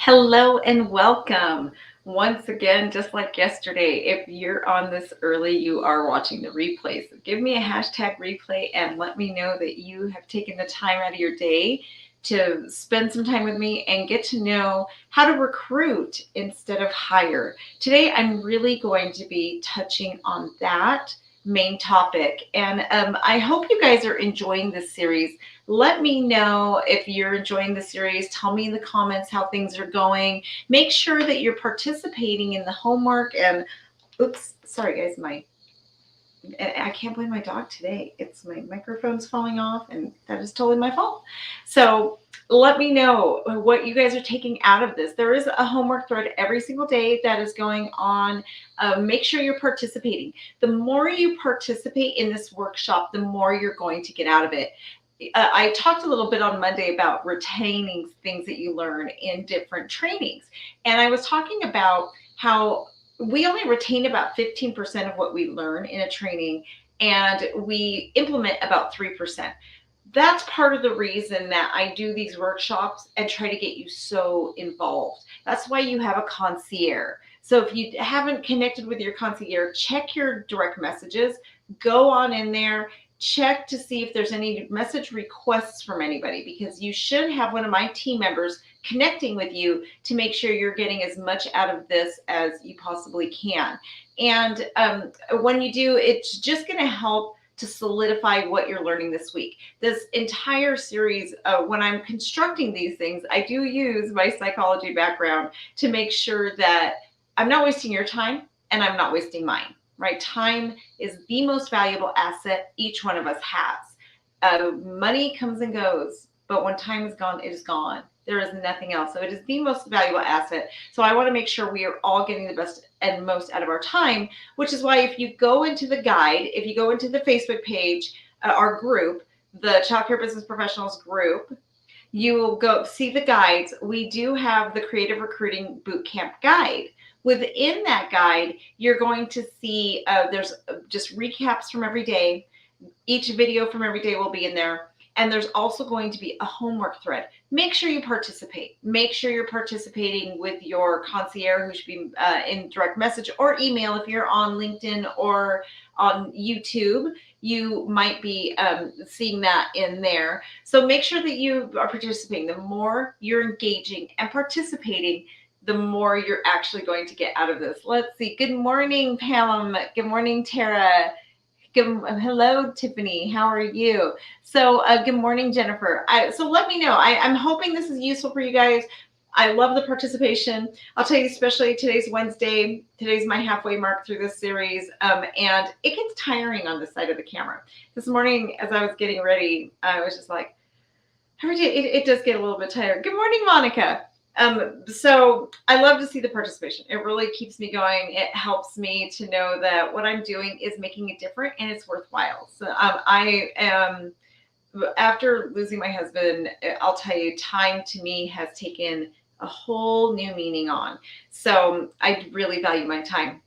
Hello and welcome. Once again, just like yesterday, if you're on this early, you are watching the replay. So give me a hashtag replay and let me know that you have taken the time out of your day to spend some time with me and get to know how to recruit instead of hire. Today, I'm really going to be touching on that main topic. And I hope you guys are enjoying this series. Let me know if you're enjoying the series. Tell me in the comments how things are going. Make sure that you're participating in the homework. And oops, sorry guys, I can't blame my dog today. It's my microphone's falling off, and that is totally my fault. So let me know what you guys are taking out of this. There is a homework thread every single day that is going on. Make sure you're participating. The more you participate in this workshop, the more you're going to get out of it. I talked a little bit on Monday about retaining things that you learn in different trainings. And I was talking about how we only retain about 15% of what we learn in a training, and we implement about 3%. That's part of the reason that I do these workshops and try to get you so involved. That's why you have a concierge. So if you haven't connected with your concierge, check your direct messages, go on in there, check to see if there's any message requests from anybody, because you should have one of my team members connecting with you to make sure you're getting as much out of this as you possibly can. And when you do, it's just going to help to solidify what you're learning this week. This entire series, when I'm constructing these things, I do use my psychology background to make sure that I'm not wasting your time and I'm not wasting mine, right? Time is the most valuable asset each one of us has. Money comes and goes, but when time is gone, it is gone. There is nothing else. So it is the most valuable asset. So I want to make sure we are all getting the best and most out of our time, which is why if you go into the guide, if you go into the Facebook page, our group, the Child Care Business Professionals group, you will go see the guides. We do have the Creative Recruiting Bootcamp guide. Within that guide, you're going to see there's just recaps from every day. Each video from every day will be in there. And there's also going to be a homework thread. Make sure you participate. Make sure you're participating with your concierge, who should be in direct message or email. If you're on LinkedIn or on YouTube, you might be seeing that in there. So make sure that you are participating. The more you're engaging and participating, the more you're actually going to get out of this. Let's see. Good morning, Pam. Good morning, Tara. Hello, Tiffany. How are you? So good morning, Jennifer. So let me know. I'm hoping this is useful for you guys. I love the participation. I'll tell you, especially today's Wednesday. Today's my halfway mark through this series. And it gets tiring on this side of the camera. This morning, as I was getting ready, I was just like, it does get a little bit tired. Good morning, Monica. So I love to see the participation. It really keeps me going. It helps me to know that what I'm doing is making a difference and it's worthwhile. So I am, after losing my husband, I'll tell you, time to me has taken a whole new meaning on. So I really value my time.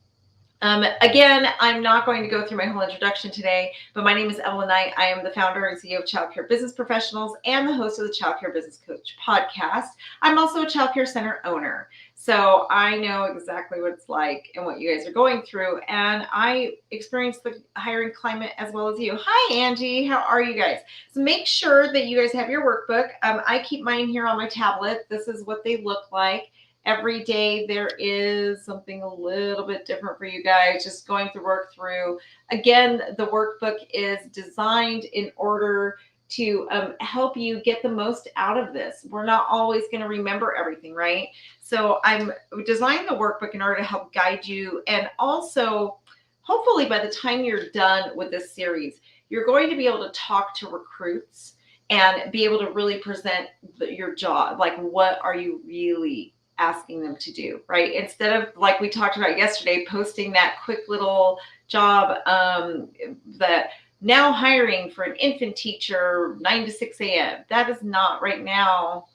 Again, I'm not going to go through my whole introduction today, but my name is Evelyn Knight. I am the founder and CEO of Child Care Business Professionals and the host of the Child Care Business Coach podcast. I'm also a Child Care Center owner. So I know exactly what it's like and what you guys are going through. And I experience the hiring climate as well as you. Hi, Angie. How are you guys? So make sure that you guys have your workbook. I keep mine here on my tablet. This is what they look like. Every day there is something a little bit different for you guys, just going to work through. Again, the workbook is designed in order to help you get the most out of this. We're not always going to remember everything, right? So I'm designing the workbook in order to help guide you. And also, hopefully by the time you're done with this series, you're going to be able to talk to recruits and be able to really present your job. Like, what are you really asking them to do, right? Instead of, like we talked about yesterday, posting that quick little job that now hiring for an infant teacher 9 to 6 a.m. That is not right now.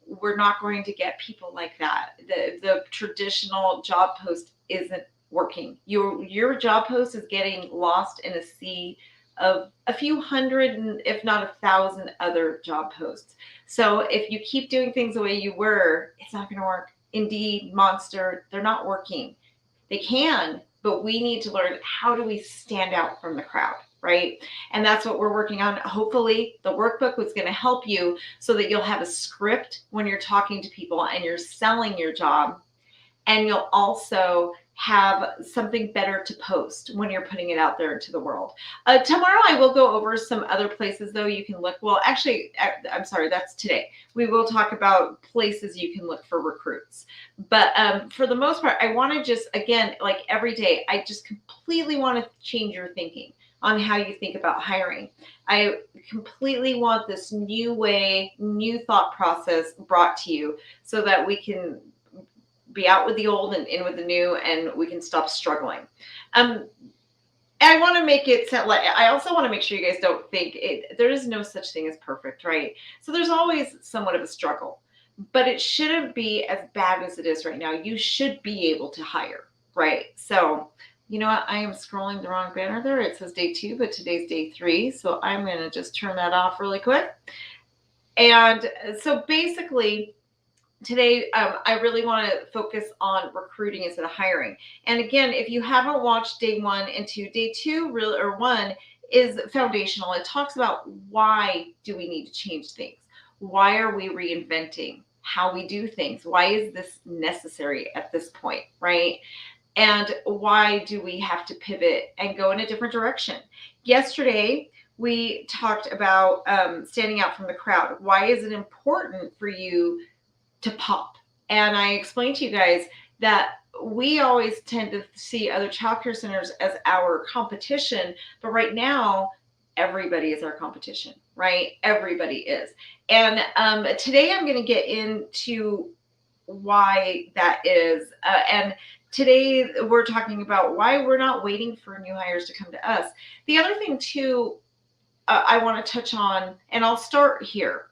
We're not going to get people like that. The traditional job post isn't working. Your job post is getting lost in a sea of a few hundred, and if not 1,000 other job posts. So if you keep doing things the way you were, it's not going to work. Indeed, Monster, they're not working. They can, but we need to learn, how do we stand out from the crowd, right? And that's what we're working on. Hopefully the workbook was going to help you so that you'll have a script when you're talking to people and you're selling your job, and you'll also have something better to post when you're putting it out there into the world. Tomorrow I will go over some other places though you can look. Well, actually, I'm sorry, that's today. We will talk about places you can look for recruits. But for the most part, I want to just, again, like every day, I just completely want to change your thinking on how you think about hiring. I completely want this new way, new thought process brought to you so that we can be out with the old and in with the new, and we can stop struggling. I want to make it sound like, I also want to make sure you guys don't think there is no such thing as perfect, right? So there's always somewhat of a struggle, but it shouldn't be as bad as it is right now. You should be able to hire, right? So, you know what? I am scrolling the wrong banner there. It says day 2, but today's day 3. So I'm going to just turn that off really quick. And so basically, today, I really want to focus on recruiting instead of hiring. And again, if you haven't watched day 1 and 2, day 2 really, or 1 is foundational. It talks about why do we need to change things? Why are we reinventing how we do things? Why is this necessary at this point, right? And why do we have to pivot and go in a different direction? Yesterday, we talked about standing out from the crowd. Why is it important for you to pop? And I explained to you guys that we always tend to see other childcare centers as our competition, but right now everybody is our competition, right? Everybody is. And today I'm going to get into why that is. And today we're talking about why we're not waiting for new hires to come to us. The other thing too, I want to touch on, and I'll start here.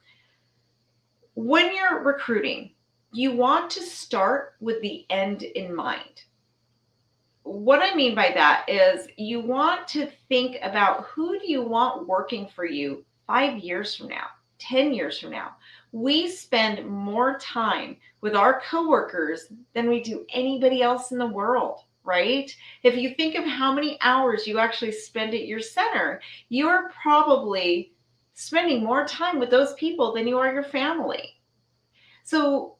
When you're recruiting, you want to start with the end in mind. What I mean by that is you want to think about, who do you want working for you 5 years from now, 10 years from now? We spend more time with our coworkers than we do anybody else in the world, right? If you think of how many hours you actually spend at your center, you're probably spending more time with those people than you are your family. So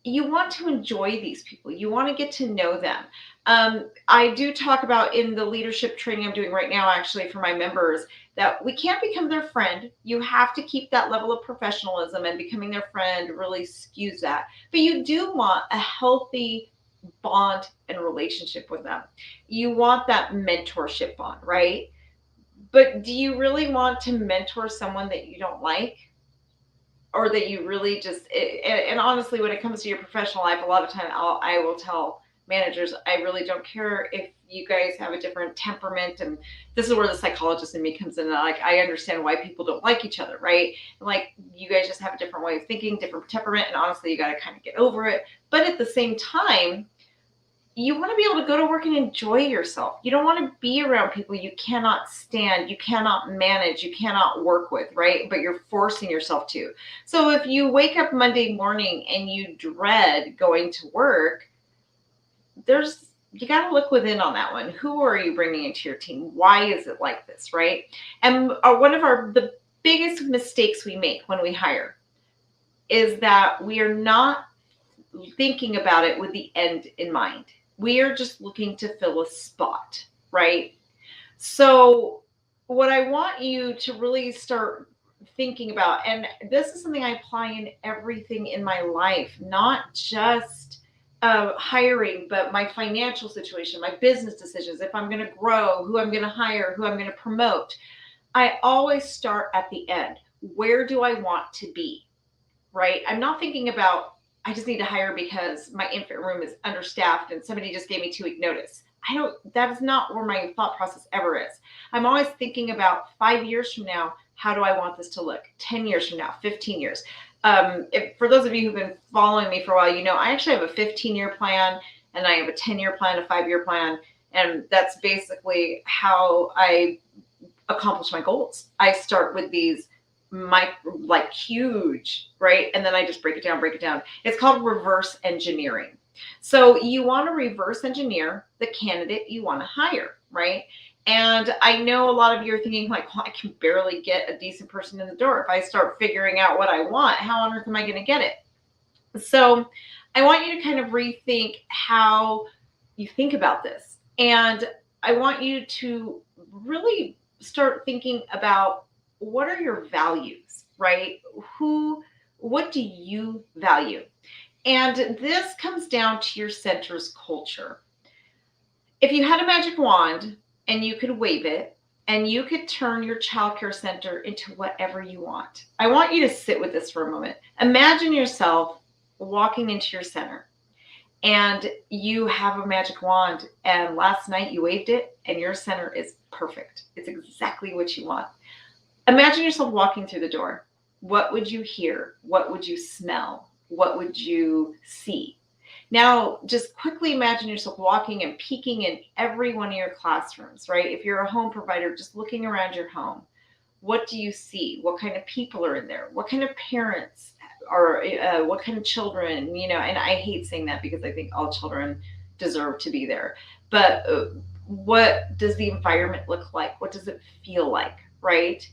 you want to enjoy these people. You want to get to know them. I do talk about in the leadership training I'm doing right now, actually, for my members, that we can't become their friend. You have to keep that level of professionalism, and becoming their friend really skews that. But you do want a healthy bond and relationship with them. You want that mentorship bond, right? But do you really want to mentor someone that you don't like? Or that you really just, and honestly, when it comes to your professional life, a lot of time I will tell managers, I really don't care if you guys have a different temperament. And this is where the psychologist in me comes in. Like, I understand why people don't like each other, right? And like, you guys just have a different way of thinking, different temperament, and honestly, you got to kind of get over it. But at the same time, you want to be able to go to work and enjoy yourself. You don't want to be around people you cannot stand, you cannot manage, you cannot work with, right? But you're forcing yourself to. So if you wake up Monday morning and you dread going to work, you got to look within on that one. Who are you bringing into your team? Why is it like this, right? And one of the biggest mistakes we make when we hire is that we are not thinking about it with the end in mind. We are just looking to fill a spot, right? So what I want you to really start thinking about, and this is something I apply in everything in my life, not just hiring, but my financial situation, my business decisions, if I'm going to grow, who I'm going to hire, who I'm going to promote. I always start at the end. Where do I want to be, right? I'm not thinking about, I just need to hire because my infant room is understaffed and somebody just gave me 2-week notice. That is not where my thought process ever is. I'm always thinking about 5 years from now, how do I want this to look? 10 years from now, 15 years. For those of you who've been following me for a while, you know, I actually have a 15-year plan, and I have a 10-year plan, a 5-year plan. And that's basically how I accomplish my goals. I start with these like huge, right? And then I just break it down. It's called reverse engineering. So you want to reverse engineer the candidate you want to hire, right? And I know a lot of you are thinking like, well, I can barely get a decent person in the door. If I start figuring out what I want, how on earth am I going to get it? So I want you to kind of rethink how you think about this. And I want you to really start thinking about what are your values, right? What do you value? And this comes down to your center's culture. If you had a magic wand and you could wave it and you could turn your childcare center into whatever you want, I want you to sit with this for a moment. Imagine yourself walking into your center and you have a magic wand and last night you waved it and your center is perfect. It's exactly what you want. Imagine yourself walking through the door. What would you hear? What would you smell? What would you see? Now, just quickly imagine yourself walking and peeking in every one of your classrooms, right? If you're a home provider, just looking around your home. What do you see? What kind of people are in there? What kind of parents are, what kind of children, and I hate saying that because I think all children deserve to be there. But what does the environment look like? What does it feel like, right?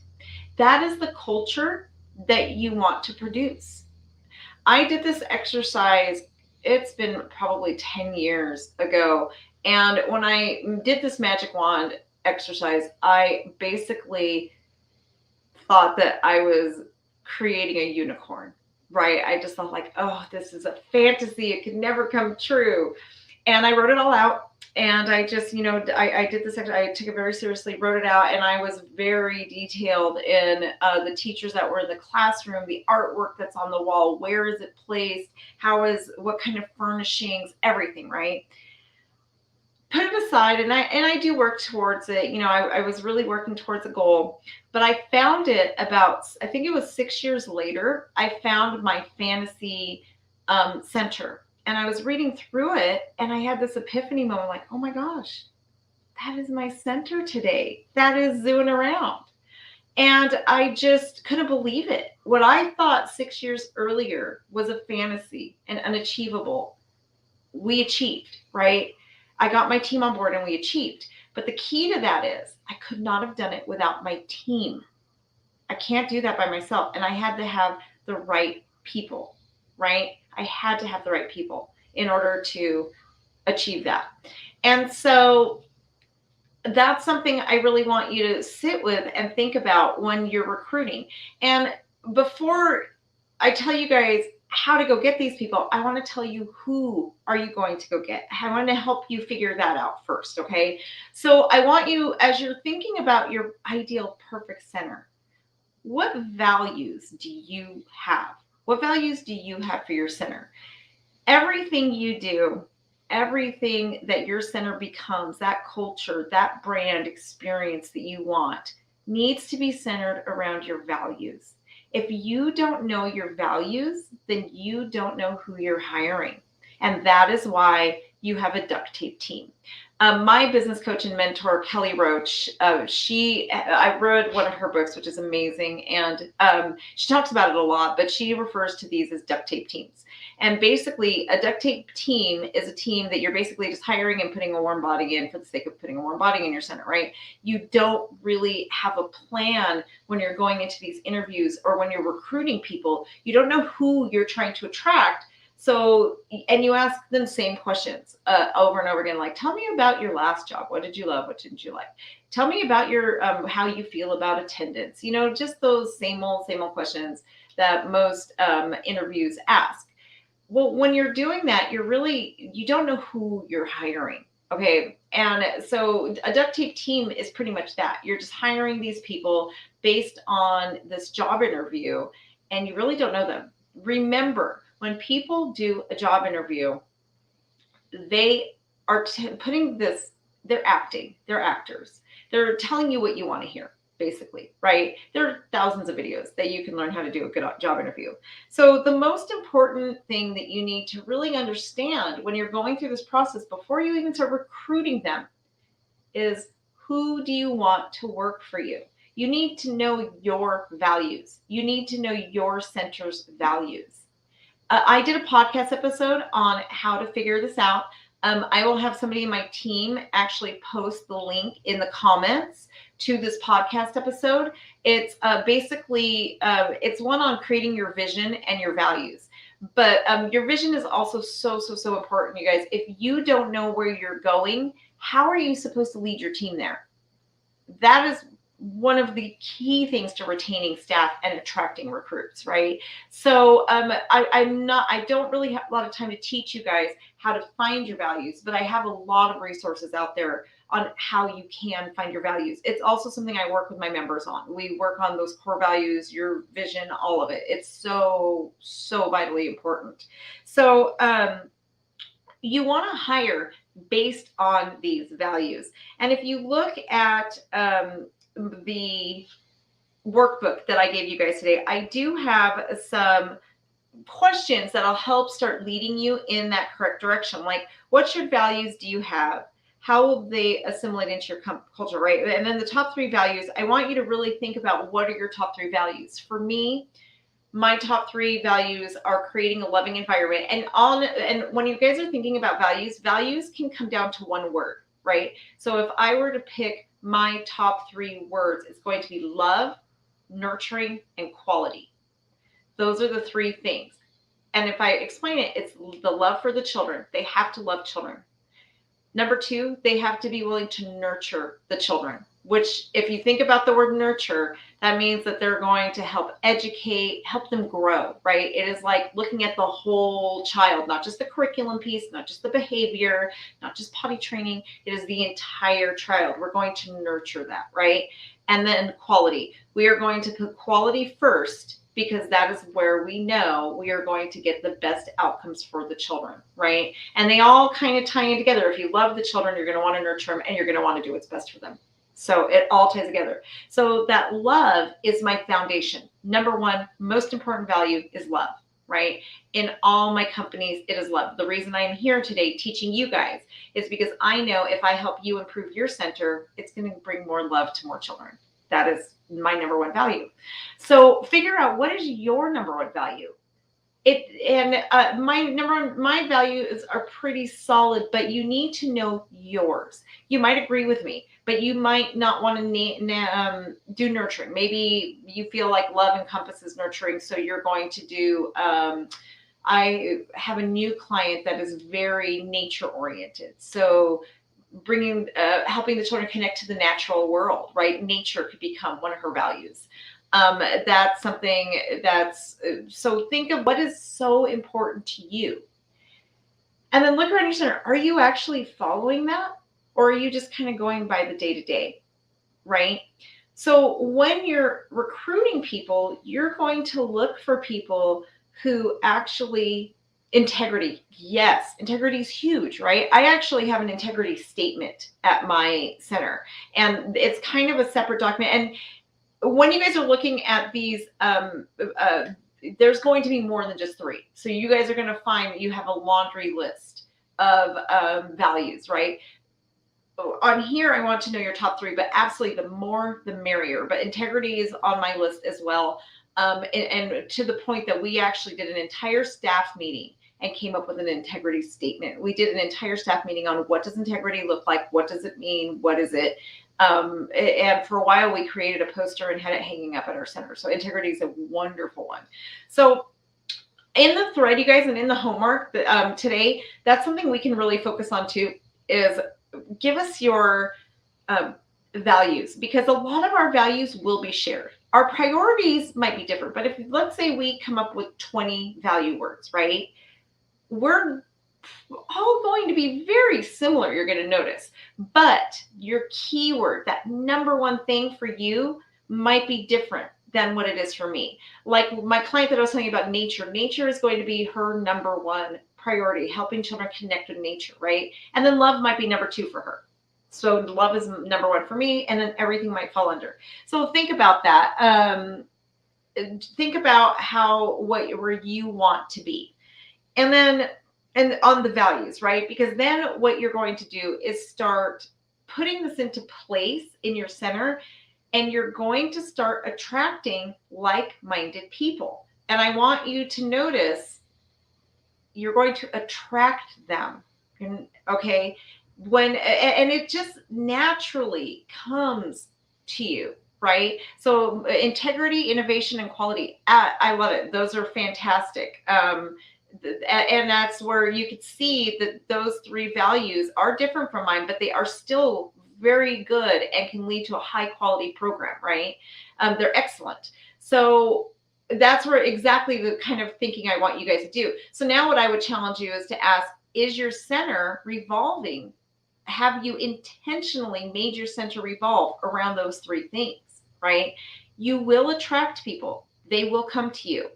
That is the culture that you want to produce. I did this exercise, it's been probably 10 years ago. And when I did this magic wand exercise, I basically thought that I was creating a unicorn, right? I just thought like, oh, this is a fantasy. It could never come true. And I wrote it all out. And I just, I did this, I took it very seriously, wrote it out, and I was very detailed in the teachers that were in the classroom, the artwork that's on the wall, where is it placed, what kind of furnishings, everything, right? Put it aside, and I do work towards it. I was really working towards a goal, but I found it about, I think it was 6 years later, I found my fantasy center. And I was reading through it and I had this epiphany moment like, oh my gosh, that is my center today. That is zooing around. And I just couldn't believe it. What I thought 6 years earlier was a fantasy and unachievable, we achieved, right? I got my team on board and we achieved. But the key to that is I could not have done it without my team. I can't do that by myself. And I had to have the right people, right? I had to have the right people in order to achieve that. And so that's something I really want you to sit with and think about when you're recruiting. And before I tell you guys how to go get these people, I want to tell you who are you going to go get. I want to help you figure that out first, okay? So I want you, as you're thinking about your ideal perfect center, what values do you have? What values do you have for your center? Everything you do, everything that your center becomes, that culture, that brand experience that you want, needs to be centered around your values. If you don't know your values, then you don't know who you're hiring. And that is why you have a duct tape team. My business coach and mentor, Kelly Roach, I read one of her books, which is amazing. And she talks about it a lot, but she refers to these as duct tape teams. And basically, a duct tape team is a team that you're basically just hiring and putting a warm body in for the sake of putting a warm body in your center, right? You don't really have a plan when you're going into these interviews or when you're recruiting people. You don't know who you're trying to attract. So, and you ask them the same questions over and over again, like, tell me about your last job. What did you love? What didn't you like? Tell me about your, how you feel about attendance. Just those same old questions that most interviews ask. Well, when you're doing that, you don't know who you're hiring. Okay. And so a duct tape team is pretty much that. You're just hiring these people based on this job interview, and you really don't know them. Remember, when people do a job interview, they are putting this, they're acting, they're actors. They're telling you what you want to hear, basically, right? There are thousands of videos that you can learn how to do a good job interview. So the most important thing that you need to really understand when you're going through this process before you even start recruiting them is Who do you want to work for you? You need to know your values. You need to know your center's values. I did a podcast episode on how to figure this out. I will have somebody in my team actually post the link in the comments to this podcast episode. It's basically it's one on creating your vision and your values. But your vision is also so important, you guys. If you don't know where you're going, how are you supposed to lead your team there? That is one of the key things to retaining staff and attracting recruits, right? So I don't really have a lot of time to teach you guys how to find your values, but I have a lot of resources out there on how you can find your values. It's also something I work with my members on. We work on those core values, your vision, all of it. It's so vitally important. So you want to hire based on these values. And if you look at the workbook that I gave you guys today, I do have some questions that'll help start leading you in that correct direction. Like, what your values do you have? How will they assimilate into your culture, right? And then the top 3 values, I want you to really think about what are your top 3 values. For me, my top 3 values are creating a loving environment. And when you guys are thinking about values can come down to one word, right? So if I were to pick my top 3 words, it's going to be love, nurturing, and quality. Those are the 3 things. And if I explain it, it's the love for the children. They have to love children. Number 2, they have to be willing to nurture the children, which if you think about the word nurture, that means that they're going to help educate, help them grow, right? It is like looking at the whole child, not just the curriculum piece, not just the behavior, not just potty training. It is the entire child. We're going to nurture that, right? And then quality. We are going to put quality first, because that is where we know we are going to get the best outcomes for the children, right? And they all kind of tie in together. If you love the children, you're going to want to nurture them, and you're going to want to do what's best for them. So it all ties together. So that love is my foundation. Number 1, most important value is love, right? In all my companies, it is love. The reason I am here today teaching you guys is because I know if I help you improve your center, it's going to bring more love to more children. That is my number 1 value. So figure out, what is your number 1 value? My values are pretty solid, but you need to know yours. You might agree with me, but you might not want to do nurturing. Maybe you feel like love encompasses nurturing, so you're going to do. I have a new client that is very nature oriented, so helping the children connect to the natural world, right? Nature could become one of her values. That's something so think of what is so important to you. And then look around your center. Are you actually following that? Or are you just kind of going by the day to day, right? So when you're recruiting people, you're going to look for people who actually integrity. Yes, integrity is huge, right? I actually have an integrity statement at my center, and it's kind of a separate document. And when you guys are looking at these, there's going to be more than just 3. So you guys are going to find that you have a laundry list of values, right? On here, I want to know your top 3, but absolutely the more, the merrier. But integrity is on my list as well. And to the point that we actually did an entire staff meeting and came up with an integrity statement. We did an entire staff meeting on what does integrity look like? What does it mean? What is it? And for a while, we created a poster and had it hanging up at our center. So integrity is a wonderful one. So in the thread, you guys, and in the homework today, that's something we can really focus on too, is give us your values, because a lot of our values will be shared. Our priorities might be different, but if let's say we come up with 20 value words, right? We're all going to be very similar, you're going to notice. But your keyword, that number 1 thing for you, might be different than what it is for me. Like my client that I was telling you about, nature. Nature is going to be her number 1 priority, helping children connect with nature, right? And then love might be number 2 for her. So love is number 1 for me, and then everything might fall under. So think about that. Think about where you want to be. And on the values, right? Because then what you're going to do is start putting this into place in your center, and you're going to start attracting like-minded people. And I want you to notice you're going to attract them. Okay, and it just naturally comes to you, right? So integrity, innovation, and quality. I love it. Those are fantastic. And that's where you could see that those three values are different from mine, but they are still very good and can lead to a high quality program, right? They're excellent. So that's where exactly the kind of thinking I want you guys to do. So now what I would challenge you is to ask, is your center revolving? Have you intentionally made your center revolve around those three things, right? You will attract people. They will come to you.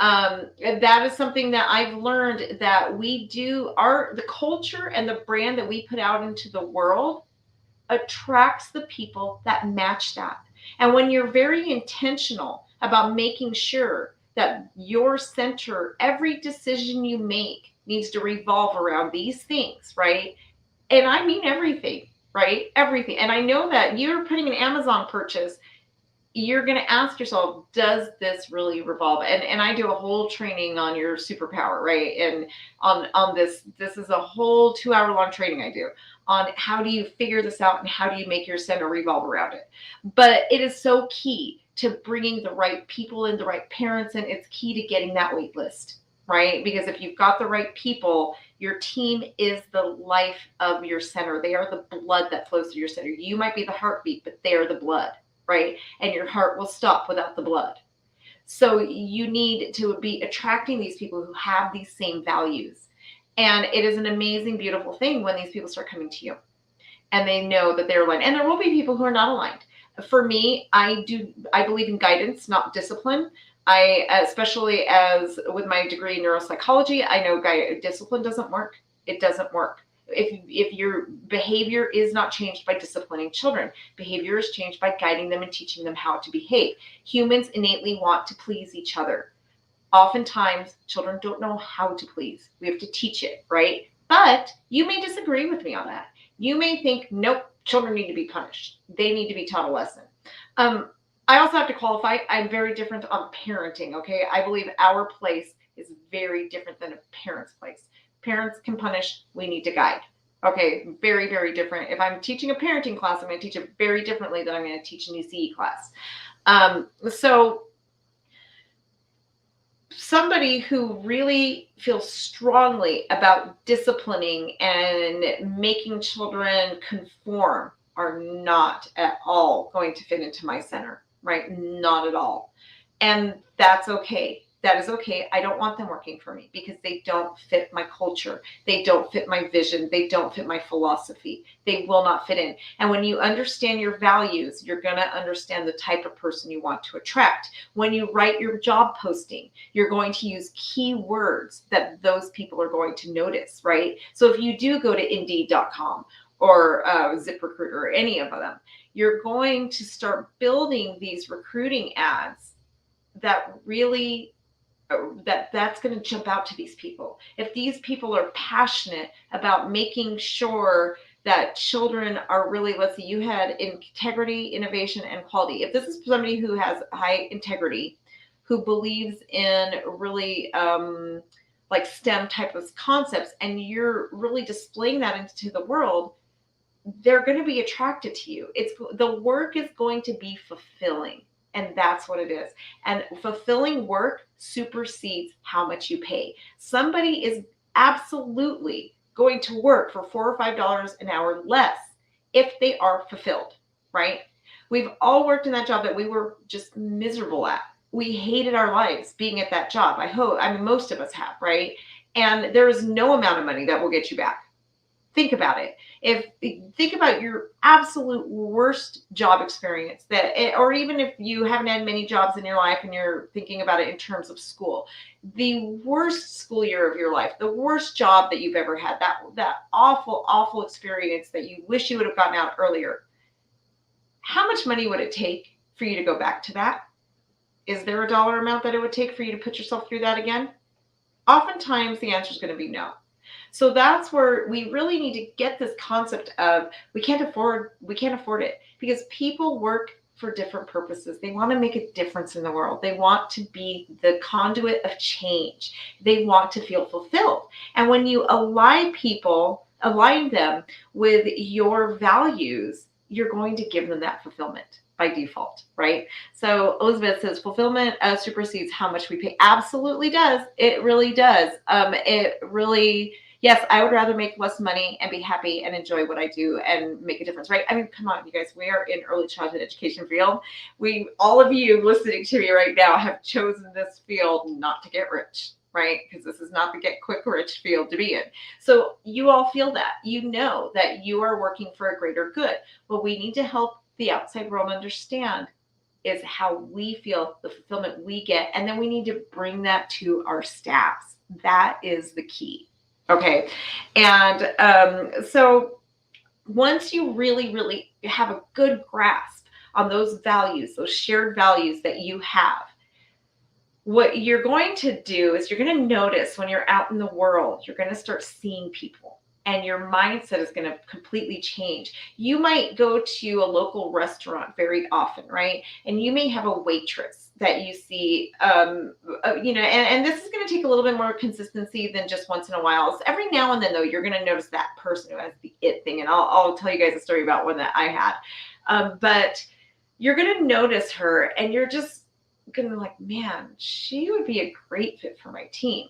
That is something that I've learned, that we do the culture and the brand that we put out into the world attracts the people that match that. And when you're very intentional about making sure that your center, every decision you make needs to revolve around these things, right? And I mean everything, right? Everything. And I know that you're putting an Amazon purchase, you're going to ask yourself, does this really revolve? And I do a whole training on your superpower, right? And on this is a whole 2-hour long training I do on how do you figure this out and how do you make your center revolve around it. But it is so key to bringing the right people in, the right parents, and it's key to getting that wait list, right? Because if you've got the right people, your team is the life of your center. They are the blood that flows through your center. You might be the heartbeat, but they are the blood, right? And your heart will stop without the blood. So you need to be attracting these people who have these same values. And it is an amazing, beautiful thing when these people start coming to you and they know that they're aligned. And there will be people who are not aligned. For me, I believe in guidance, not discipline. Especially as with my degree in neuropsychology, I know discipline doesn't work. It doesn't work. If your behavior is not changed by disciplining children, behavior is changed by guiding them and teaching them how to behave. Humans innately want to please each other. Oftentimes, children don't know how to please. We have to teach it, right? But you may disagree with me on that. You may think, nope, children need to be punished. They need to be taught a lesson. I also have to qualify, I'm very different on parenting, okay? I believe our place is very different than a parent's place. Parents can punish, we need to guide. Okay, very, very different. If I'm teaching a parenting class, I'm going to teach it very differently than I'm going to teach an ECE class. So somebody who really feels strongly about disciplining and making children conform are not at all going to fit into my center, right? Not at all. And that's okay. That is okay. I don't want them working for me because they don't fit my culture. They don't fit my vision. They don't fit my philosophy. They will not fit in. And when you understand your values, you're going to understand the type of person you want to attract. When you write your job posting, you're going to use keywords that those people are going to notice, right? So if you do go to Indeed.com or ZipRecruiter or any of them, you're going to start building these recruiting ads that really that's going to jump out to these people. If these people are passionate about making sure that children are really, let's see, you had integrity, innovation, and quality. If this is somebody who has high integrity, who believes in really like STEM type of concepts, and you're really displaying that into the world, they're going to be attracted to you. The work is going to be fulfilling. And that's what it is. And fulfilling work supersedes how much you pay. Somebody is absolutely going to work for $4 or $5 an hour less if they are fulfilled, right? We've all worked in that job that we were just miserable at. We hated our lives being at that job. I mean, most of us have, right? And there is no amount of money that will get you back. Think about it. Think about your absolute worst job experience or even if you haven't had many jobs in your life and you're thinking about it in terms of school, the worst school year of your life, the worst job that you've ever had, that awful, awful experience that you wish you would have gotten out earlier. How much money would it take for you to go back to that? Is there a dollar amount that it would take for you to put yourself through that again? Oftentimes the answer is going to be no. So that's where we really need to get this concept of we can't afford it, because people work for different purposes. They want to make a difference in the world. They want to be the conduit of change. They want to feel fulfilled. And when you align them with your values, you're going to give them that fulfillment by default, right? So Elizabeth says fulfillment supersedes how much we pay. Absolutely does. It really does. It really, yes, I would rather make less money and be happy and enjoy what I do and make a difference, right? I mean, come on, you guys, we are in early childhood education field. All of you listening to me right now have chosen this field not to get rich, right? Because this is not the get quick rich field to be in. So you all feel that. You know that you are working for a greater good. What we need to help the outside world understand is how we feel, the fulfillment we get, and then we need to bring that to our staffs. That is the key. Okay. And so once you really, really have a good grasp on those values, those shared values that you have, what you're going to do is you're going to notice when you're out in the world, you're going to start seeing people and your mindset is going to completely change. You might go to a local restaurant very often, right? And you may have a waitress that you see, and this is going to take a little bit more consistency than just once in a while. So every now and then, though, you're going to notice that person who has the it thing. And I'll tell you guys a story about one that I had. But you're going to notice her and you're just going to be like, man, she would be a great fit for my team.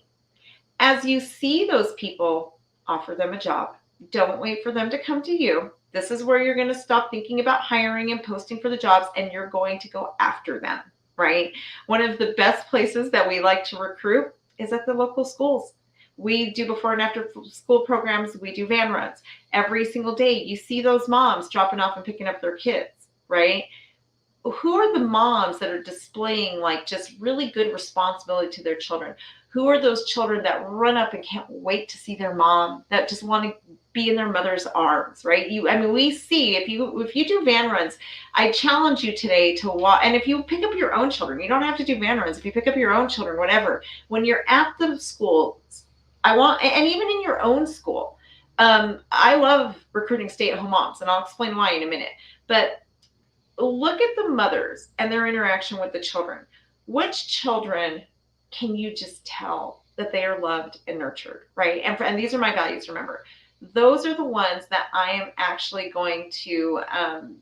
As you see those people, offer them a job. Don't wait for them to come to you. This is where you're going to stop thinking about hiring and posting for the jobs, and you're going to go after them, right? One of the best places that we like to recruit is at the local schools. We do before and after school programs. We do van runs. Every single day, you see those moms dropping off and picking up their kids, right? Who are the moms that are displaying like just really good responsibility to their children? Who are those children that run up and can't wait to see their mom, that just want to be in their mother's arms, right? We see if you do van runs, I challenge you today to walk. And if you pick up your own children, you don't have to do van runs. If you pick up your own children, whatever, when you're at the schools, and even in your own school, I love recruiting stay-at-home moms, and I'll explain why in a minute. But look at the mothers and their interaction with the children. Which children can you just tell that they are loved and nurtured, right? And these are my values, remember. Those are the ones that I am actually going to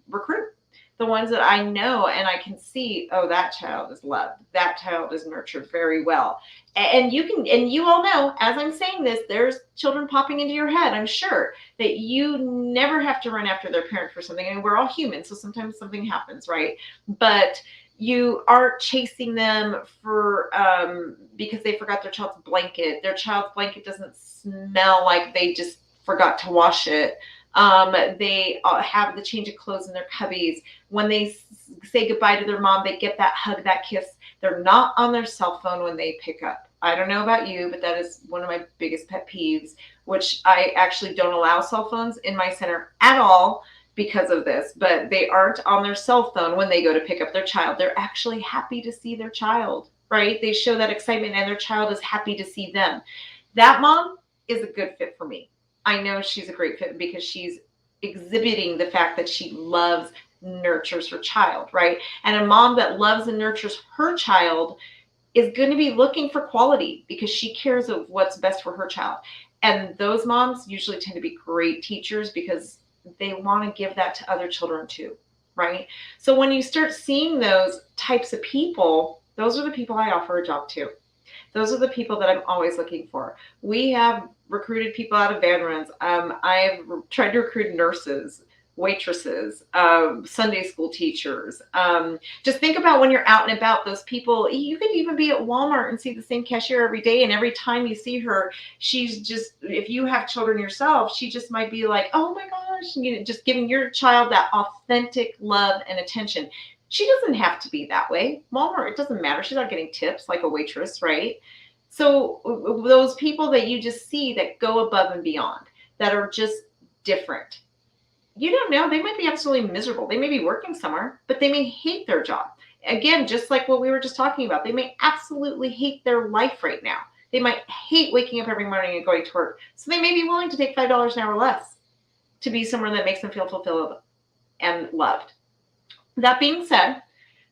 recruit. The ones that I know and I can see, oh, that child is loved. That child is nurtured very well. And you all know, as I'm saying this, there's children popping into your head, I'm sure, that you never have to run after their parent for something. I mean, we're all human, so sometimes something happens, right? But you aren't chasing them for because they forgot their child's blanket. Their child's blanket doesn't smell like they just forgot to wash it. They have the change of clothes in their cubbies. When they say goodbye to their mom, they get that hug, that kiss. They're not on their cell phone when they pick up. I don't know about you, but that is one of my biggest pet peeves, which I actually don't allow cell phones in my center at all because of this, but they aren't on their cell phone when they go to pick up their child. They're actually happy to see their child, right? They show that excitement and their child is happy to see them. That mom is a good fit for me. I know she's a great fit because she's exhibiting the fact that she loves, nurtures her child, right? And a mom that loves and nurtures her child is going to be looking for quality because she cares of what's best for her child. And those moms usually tend to be great teachers because they want to give that to other children too, right? So when you start seeing those types of people, those are the people I offer a job to. Those are the people that I'm always looking for. We have recruited people out of van runs. I've tried to recruit nurses, waitresses, Sunday school teachers. Just think about when you're out and about, those people. You could even be at Walmart and see the same cashier every day, and every time you see her, she's just, if you have children yourself, she just might be like, oh my gosh, just giving your child that authentic love and attention. She doesn't have to be that way. Walmart, it doesn't matter. She's not getting tips like a waitress, right? So those people that you just see that go above and beyond, that are just different, you don't know. They might be absolutely miserable. They may be working somewhere, but they may hate their job. Again, just like what we were just talking about, they may absolutely hate their life right now. They might hate waking up every morning and going to work. So they may be willing to take $5 an hour less to be somewhere that makes them feel fulfilled and loved. That being said,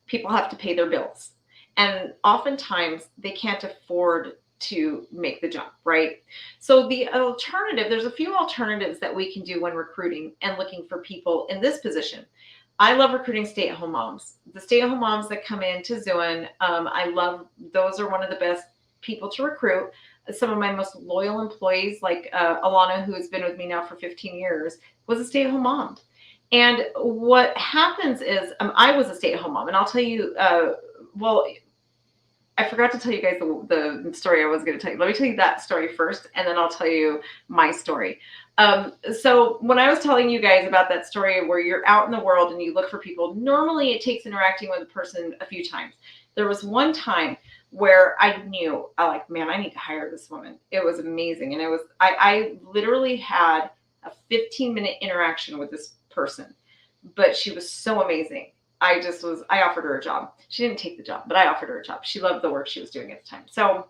people have to pay their bills. And oftentimes they can't afford to make the jump, right? So the alternative, there's a few alternatives that we can do when recruiting and looking for people in this position. I love recruiting stay-at-home moms. The stay-at-home moms that come into Zuin, I love, those are one of the best people to recruit. Some of my most loyal employees, like Alana, who has been with me now for 15 years, was a stay-at-home mom. And what happens is, I was a stay-at-home mom, and I'll tell you, well, I forgot to tell you guys the story I was going to tell you. Let me tell you that story first, and then I'll tell you my story. So when I was telling you guys about that story where you're out in the world and you look for people, normally it takes interacting with a person a few times. There was one time where I knew, like, man, I need to hire this woman. It was amazing. And I literally had a 15-minute interaction with this person, but she was so amazing. I offered her a job. She didn't take the job, but I offered her a job. She loved the work she was doing at the time. So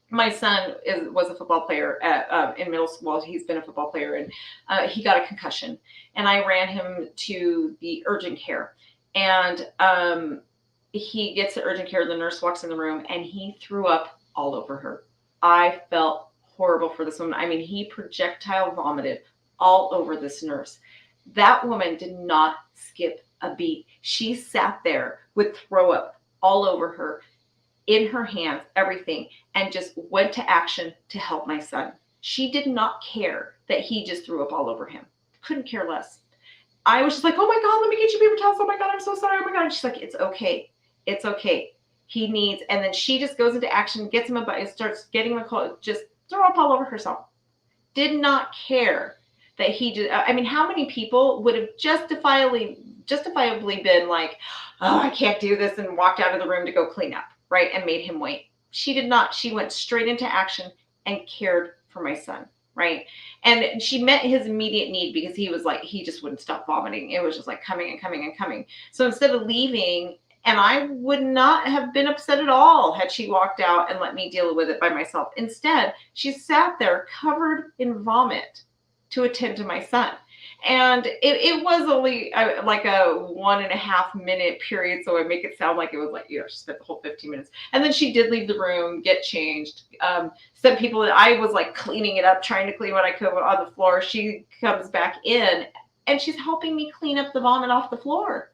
my son was a football player in middle school. Well, he's been a football player, and he got a concussion, and I ran him to the urgent care. And he gets to urgent care. The nurse walks in the room, and he threw up all over her. I felt horrible for this woman. I mean, he projectile vomited all over this nurse. That woman did not skip a beat. She sat there with throw up all over her, in her hands, everything, and just went to action to help my son. She did not care that he just threw up all over him. Couldn't care less. I was just like, oh my God, let me get you paper towels. Oh my God, I'm so sorry. Oh my God. And she's like, it's okay. It's okay. He needs, and then she just goes into action, gets him and starts getting him a coat, just throw up all over herself. Did not care that he did. I mean, how many people would have justifiably been like, oh, I can't do this, and walked out of the room to go clean up, right? And made him wait. She did not. She went straight into action and cared for my son, right? And she met his immediate need because he was like, he just wouldn't stop vomiting. It was just like coming and coming and coming. So instead of leaving, and I would not have been upset at all had she walked out and let me deal with it by myself. Instead, she sat there covered in vomit to attend to my son. And it was only like a 1.5 minute period. So I make it sound like it was like, she spent the whole 15 minutes. And then she did leave the room, get changed. Some people that I was like cleaning it up, trying to clean what I could on the floor. She comes back in and she's helping me clean up the vomit off the floor.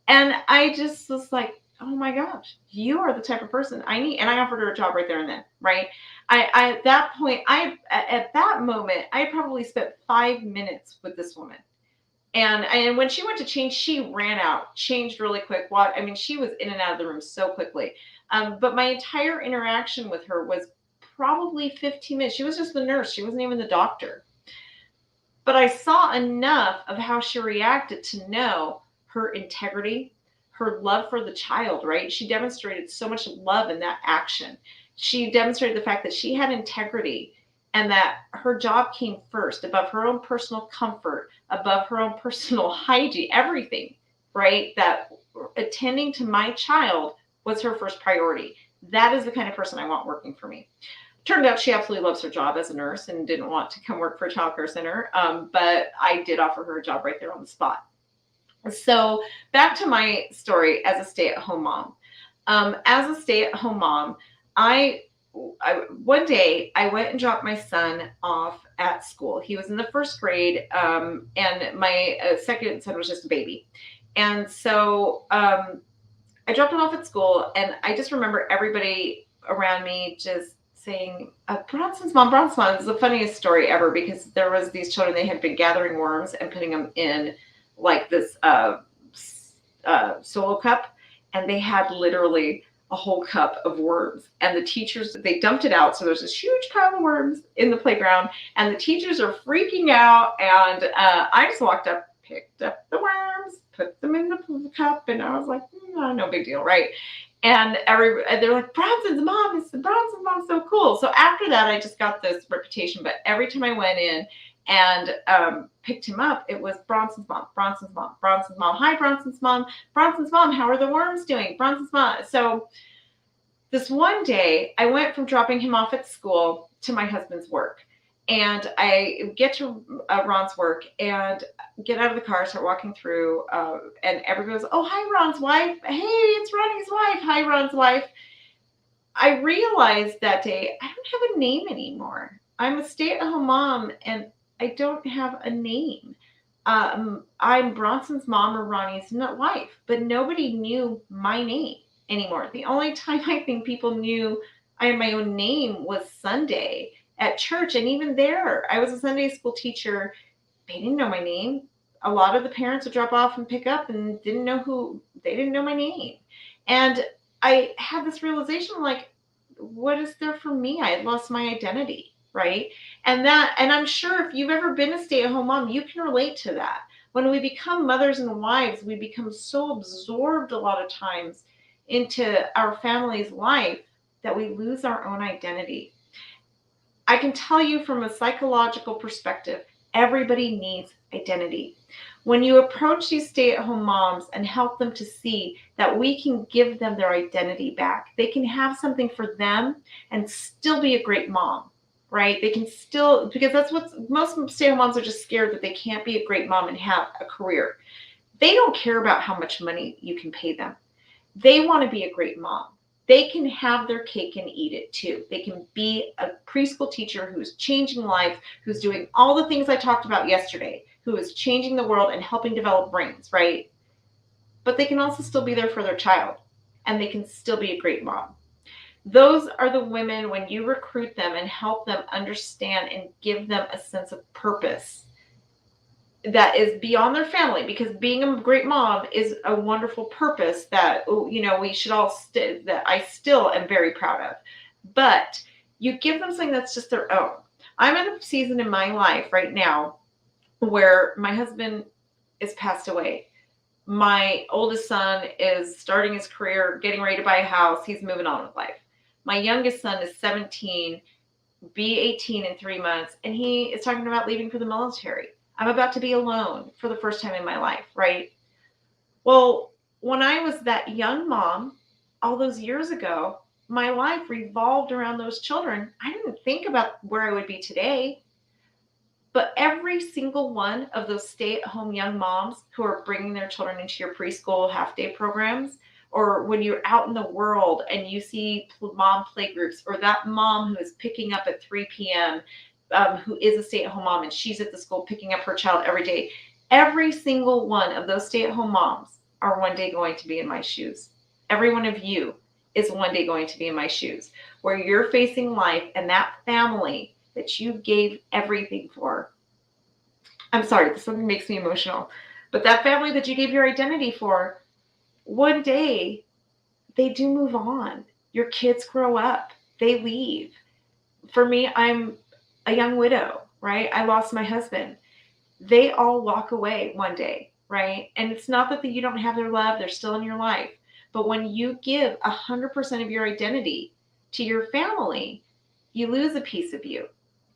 And I just was like, oh my gosh, you are the type of person I need. And I offered her a job right there and then, right? At that point, at that moment, I probably spent 5 minutes with this woman. And when she went to change, she ran out, changed really quick. I mean, she was in and out of the room so quickly. But my entire interaction with her was probably 15 minutes. She was just the nurse. She wasn't even the doctor. But I saw enough of how she reacted to know her integrity, her love for the child, right? She demonstrated so much love in that action. She demonstrated the fact that she had integrity and that her job came first above her own personal comfort, above her own personal hygiene, everything, right? That attending to my child was her first priority. That is the kind of person I want working for me. Turned out she absolutely loves her job as a nurse and didn't want to come work for a childcare center, but I did offer her a job right there on the spot. So back to my story as a stay-at-home mom. As a stay-at-home mom, one day I went and dropped my son off at school. He was in the first grade, and my second son was just a baby. And so I dropped him off at school, and I just remember everybody around me just saying, Bronson's mom, Bronson's mom. It's the funniest story ever because there was these children, they had been gathering worms and putting them in like this solo cup, and they had literally a whole cup of worms, and the teachers, they dumped it out. So there's this huge pile of worms in the playground, and the teachers are freaking out. And I just walked up, picked up the worms, put them in the cup, and I was like, no big deal, right? And they're like, Bronson's mom, Bronson's mom's so cool. So after that, I just got this reputation. But every time I went in and picked him up, it was Bronson's mom, Bronson's mom, Bronson's mom. Hi, Bronson's mom, how are the worms doing? Bronson's mom. So This one day, I went from dropping him off at school to my husband's work. And I get to Ron's work and get out of the car, start walking through, and everybody goes, "Oh, hi, Ron's wife. Hey, it's Ronnie's wife. Hi, Ron's wife." I realized that day I don't have a name anymore. I'm a stay-at-home mom and I don't have a name. I'm Bronson's mom or Ronnie's wife, but nobody knew my name anymore. The only time I think people knew I had my own name was Sunday at church. And even there, I was a Sunday school teacher. They didn't know my name. A lot of the parents would drop off and pick up and they didn't know my name. And I had this realization like, what is there for me? I had lost my identity, right? And I'm sure if you've ever been a stay-at-home mom, you can relate to that. When we become mothers and wives, we become so absorbed a lot of times into our family's life that we lose our own identity. I can tell you from a psychological perspective, everybody needs identity. When you approach these stay-at-home moms and help them to see that we can give them their identity back, they can have something for them and still be a great mom, right? They can still, because that's what most stay-at-home moms are just scared that they can't be a great mom and have a career. They don't care about how much money you can pay them. They want to be a great mom. They can have their cake and eat it too. They can be a preschool teacher who's changing lives, who's doing all the things I talked about yesterday, who is changing the world and helping develop brains, right? But they can also still be there for their child, and they can still be a great mom. Those are the women, when you recruit them and help them understand and give them a sense of purpose that is beyond their family, because being a great mom is a wonderful purpose that we should all that I still am very proud of. But you give them something that's just their own. I'm in a season in my life right now where my husband is passed away. My oldest son is starting his career, getting ready to buy a house. He's moving on with life. My youngest son is 17, be 18 in 3 months, and he is talking about leaving for the military. I'm about to be alone for the first time in my life, right? Well, when I was that young mom, all those years ago, my life revolved around those children. I didn't think about where I would be today. But every single one of those stay-at-home young moms who are bringing their children into your preschool half-day programs, or when you're out in the world and you see mom play groups, or that mom who is picking up at 3 p.m., who is a stay-at-home mom and she's at the school picking up her child every day, every single one of those stay-at-home moms are one day going to be in my shoes. Every one of you is one day going to be in my shoes, where you're facing life and that family that you gave everything for. I'm sorry, this something makes me emotional. But that family that you gave your identity for, one day they do move on. Your kids grow up, they leave. For me, I'm a young widow, right? I lost my husband. They all walk away one day, right? And it's not that you don't have their love, they're still in your life. But when you give 100% of your identity to your family, you lose a piece of you.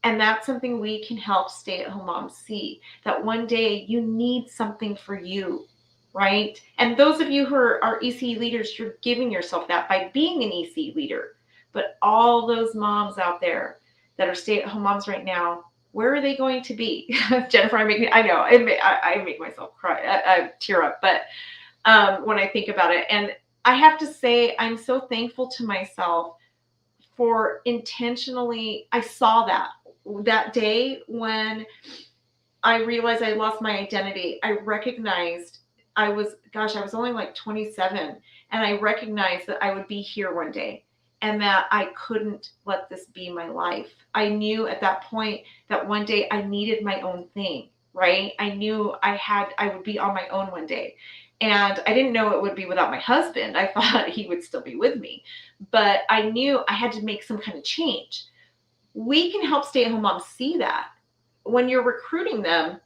And that's something we can help stay-at-home moms see, that one day you need something for you, right? And those of you who are EC leaders, you're giving yourself that by being an EC leader. But all those moms out there that are stay-at-home moms right now, where are they going to be? Jennifer, I know, I make myself cry, I tear up, but when I think about it. And I have to say, I'm so thankful to myself for intentionally, I saw that day when I realized I lost my identity. I recognized I was only like 27, and I recognized that I would be here one day and that I couldn't let this be my life. I knew at that point that one day I needed my own thing, right? I knew I would be on my own one day. And I didn't know it would be without my husband. I thought he would still be with me, but I knew I had to make some kind of change. We can help stay-at-home moms see that. When you're recruiting them,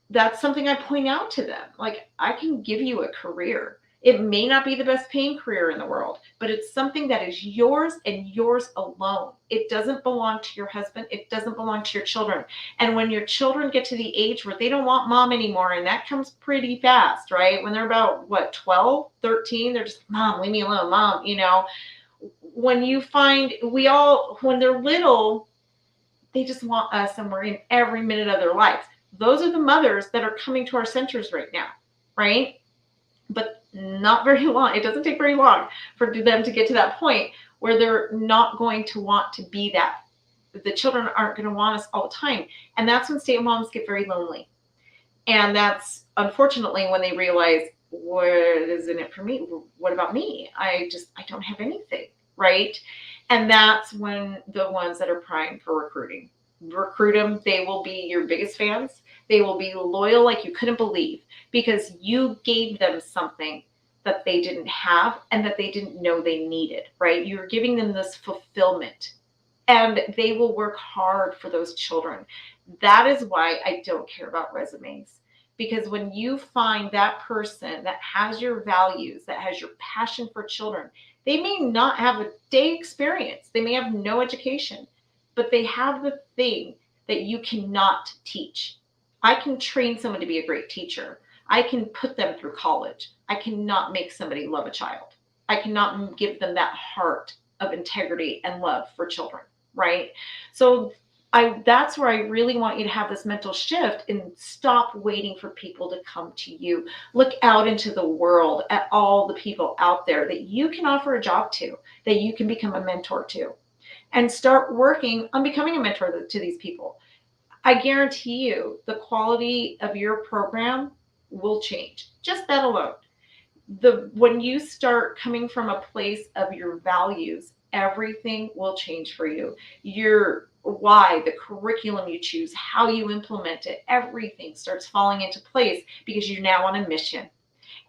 that's something I point out to them. Like, I can give you a career. It may not be the best paying career in the world, but it's something that is yours and yours alone. It doesn't belong to your husband. It doesn't belong to your children. And when your children get to the age where they don't want mom anymore, and that comes pretty fast, right? When they're about, 12, 13, they're just, Mom, leave me alone, Mom, when you find when they're little, they just want us and we're in every minute of their lives. Those are the mothers that are coming to our centers right now, right? But not very long. It doesn't take very long for them to get to that point where they're not going to want to be that. The children aren't going to want us all the time. And that's when stay-at-home moms get very lonely. And that's unfortunately when they realize, what is in it for me? What about me? I don't have anything, right? And that's when the ones that are primed for recruit them. They will be your biggest fans. They will be loyal like you couldn't believe, because you gave them something that they didn't have and that they didn't know they needed, right? You're giving them this fulfillment, and they will work hard for those children. That is why I don't care about resumes. Because when you find that person that has your values, that has your passion for children, they may not have a day experience, they may have no education, but they have the thing that you cannot teach. I can train someone to be a great teacher. I can put them through college. I cannot make somebody love a child. I cannot give them that heart of integrity and love for children, right? So that's where I really want you to have this mental shift and stop waiting for people to come to you. Look out into the world at all the people out there that you can offer a job to, that you can become a mentor to, and start working on becoming a mentor to these people. I guarantee you the quality of your program will change. Just that alone. When you start coming from a place of your values, everything will change for you. Your why, the curriculum you choose, how you implement it, everything starts falling into place because you're now on a mission.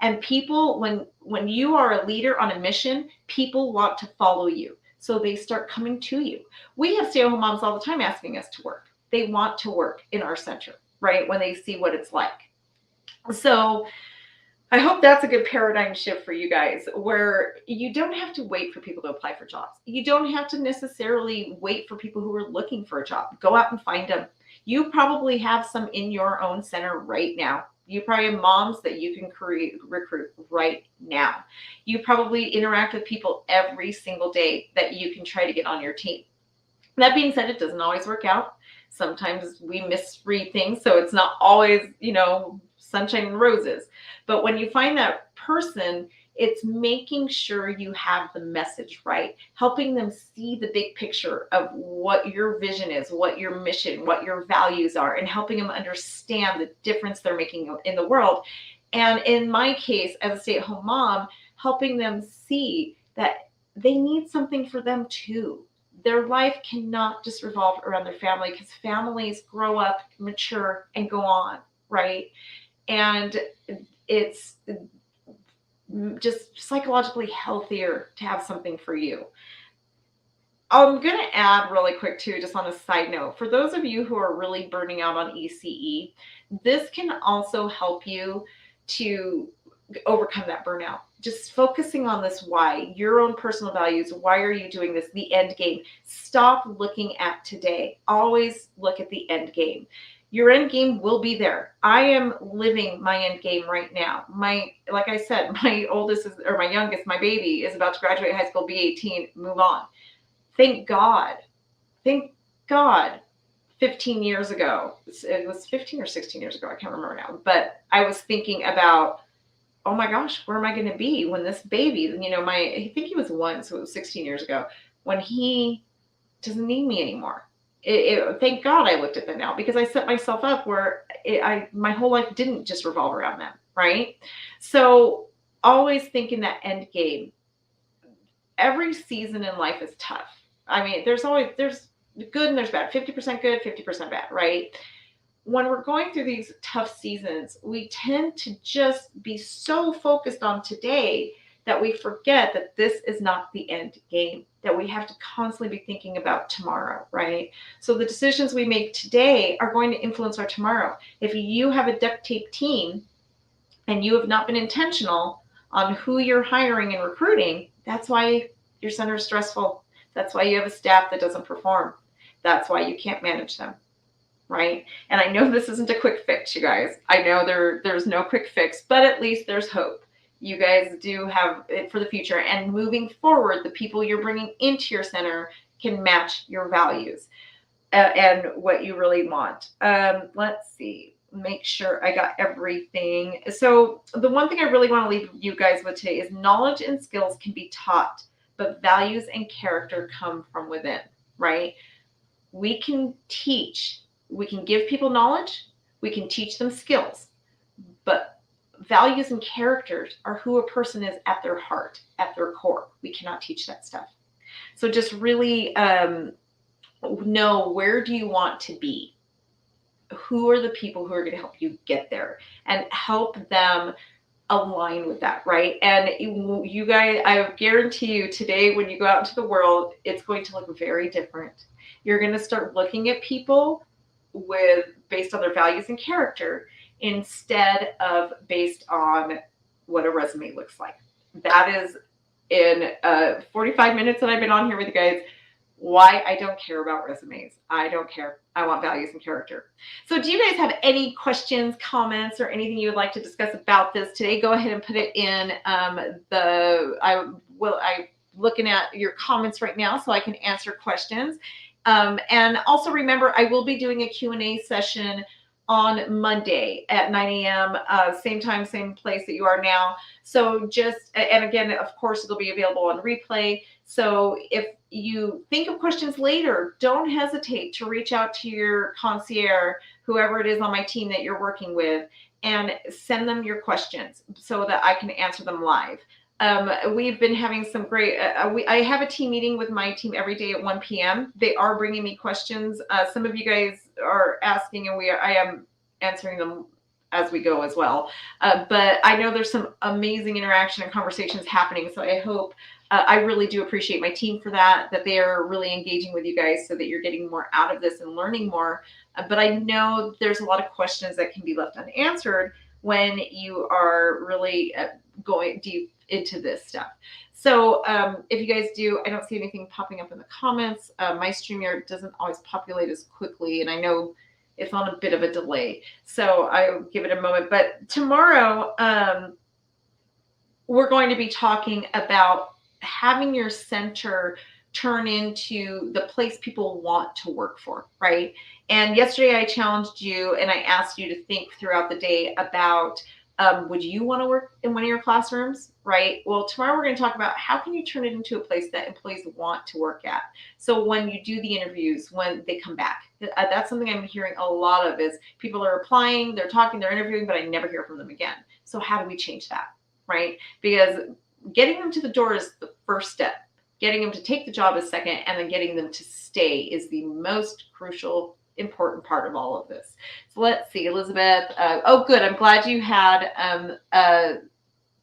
And people, when you are a leader on a mission, people want to follow you. So they start coming to you. We have stay-at-home moms all the time asking us to work. They want to work in our center, right? When they see what it's like. So I hope that's a good paradigm shift for you guys, where you don't have to wait for people to apply for jobs. You don't have to necessarily wait for people who are looking for a job. Go out and find them. You probably have some in your own center right now. You probably have moms that you can recruit right now. You probably interact with people every single day that you can try to get on your team. That being said, it doesn't always work out. Sometimes we misread things, so it's not always, sunshine and roses. But when you find that person, it's making sure you have the message right, helping them see the big picture of what your vision is, what your mission, what your values are, and helping them understand the difference they're making in the world. And in my case, as a stay-at-home mom, helping them see that they need something for them too. Their life cannot just revolve around their family, because families grow up, mature, and go on, right? And it's just psychologically healthier to have something for you. I'm going to add really quick too, just on a side note, for those of you who are really burning out on ECE, this can also help you to overcome that burnout. Just focusing on this why, your own personal values. Why are you doing this? The end game. Stop looking at today. Always look at the end game. Your end game will be there. I am living my end game right now. Like I said, my youngest, my baby, is about to graduate high school, be 18, move on. Thank God. 15 years ago, it was 15 or 16 years ago, I can't remember now, but I was thinking about, oh my gosh, where am I going to be when this baby, I think he was 1, so it was 16 years ago, when he doesn't need me anymore. Thank God I looked at that now, because I set myself up where my whole life didn't just revolve around them, right? So always thinking that end game. Every season in life is tough. I mean, there's good and there's bad, 50% good, 50% bad, right? When we're going through these tough seasons, we tend to just be so focused on today that we forget that this is not the end game, that we have to constantly be thinking about tomorrow, right? So the decisions we make today are going to influence our tomorrow. If you have a duct tape team and you have not been intentional on who you're hiring and recruiting, that's why your center is stressful. That's why you have a staff that doesn't perform. That's why you can't manage them, right? And I know this isn't a quick fix, you guys. I know there's no quick fix, but at least there's hope. You guys do have it for the future. And moving forward, the people you're bringing into your center can match your values and what you really want. Let's see. Make sure I got everything. So the one thing I really want to leave you guys with today is knowledge and skills can be taught, but values and character come from within, right? We can teach, we can give people knowledge, we can teach them skills, but values and characters are who a person is at their heart, at their core. We cannot teach that stuff. So just really know, where do you want to be? Who are the people who are going to help you get there, and help them align with that, right? And you guys, I guarantee you today, when you go out into the world, it's going to look very different. You're going to start looking at people based on their values and character, instead of based on what a resume looks like. That is, in 45 minutes that I've been on here with you guys, why I don't care about resumes. I don't care. I want values and character. So do you guys have any questions, comments, or anything you would like to discuss about this today? Go ahead and put it in I'm looking at your comments right now so I can answer questions. And also remember, I will be doing a Q&A session on Monday at 9 a.m., same time, same place that you are now. So and again, of course, it'll be available on replay. So if you think of questions later, don't hesitate to reach out to your concierge, whoever it is on my team that you're working with, and send them your questions so that I can answer them live. We've been having some great, I have a team meeting with my team every day at 1 p.m. They are bringing me questions. Some of you guys are asking, and I am answering them as we go as well. But I know there's some amazing interaction and conversations happening. So I hope, I really do appreciate my team for that they are really engaging with you guys so that you're getting more out of this and learning more. But I know there's a lot of questions that can be left unanswered when you are really going deep into this stuff. So if you guys do, I don't see anything popping up in the comments. My StreamYard doesn't always populate as quickly, and I know it's on a bit of a delay. So I'll give it a moment. But tomorrow, we're going to be talking about having your center turn into the place people want to work for, right? And yesterday I challenged you and I asked you to think throughout the day about, would you want to work in one of your classrooms, right? Well, tomorrow we're going to talk about how can you turn it into a place that employees want to work at. So when you do the interviews, when they come back, that's something I'm hearing a lot of is people are applying, they're talking, they're interviewing, but I never hear from them again. So how do we change that, right? Because getting them to the door is the first step. Getting them to take the job is second, and then getting them to stay is the most crucial, important part of all of this. So let's see, Elizabeth. Oh, good. I'm glad you had.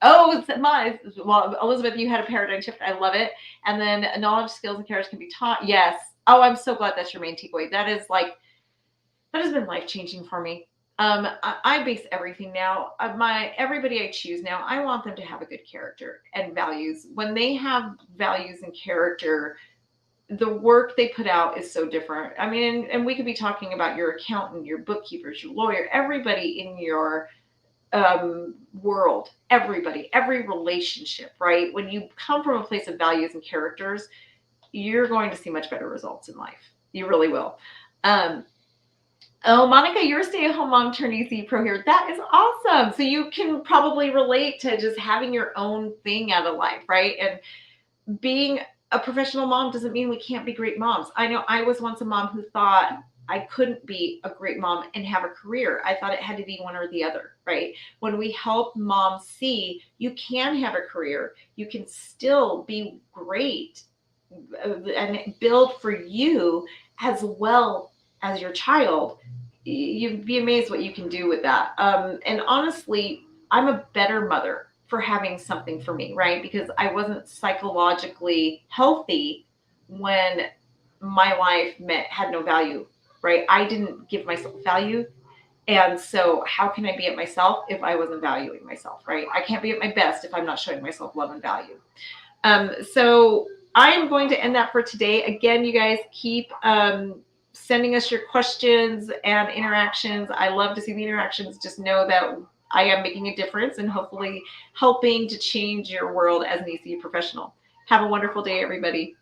Elizabeth, you had a paradigm shift. I love it. And then knowledge, skills, and character can be taught. Yes. Oh, I'm so glad that's your main takeaway. That has been life-changing for me. I base everything now. Everybody I choose now, I want them to have a good character and values. When they have values and character, the work they put out is so different. I mean, and we could be talking about your accountant, your bookkeepers, your lawyer, everybody in your world, every relationship, right? When you come from a place of values and characters, you're going to see much better results in life. You really will. Oh, Monica, you're a stay-at-home mom turned easy pro here. That is awesome. So you can probably relate to just having your own thing out of life, right? And being a professional mom doesn't mean we can't be great moms. I know I was once a mom who thought I couldn't be a great mom and have a career. I thought it had to be one or the other, right? When we help moms see you can have a career, you can still be great and build for you as well as your child, you'd be amazed what you can do with that. And honestly, I'm a better mother for having something for me, right? Because I wasn't psychologically healthy when my life had no value, right? I didn't give myself value. And so how can I be at myself if I wasn't valuing myself, right? I can't be at my best if I'm not showing myself love and value. So I am going to end that for today. Again, you guys keep sending us your questions and interactions. I love to see the interactions. Just know that I am making a difference and hopefully helping to change your world as an ECU professional. Have a wonderful day, everybody.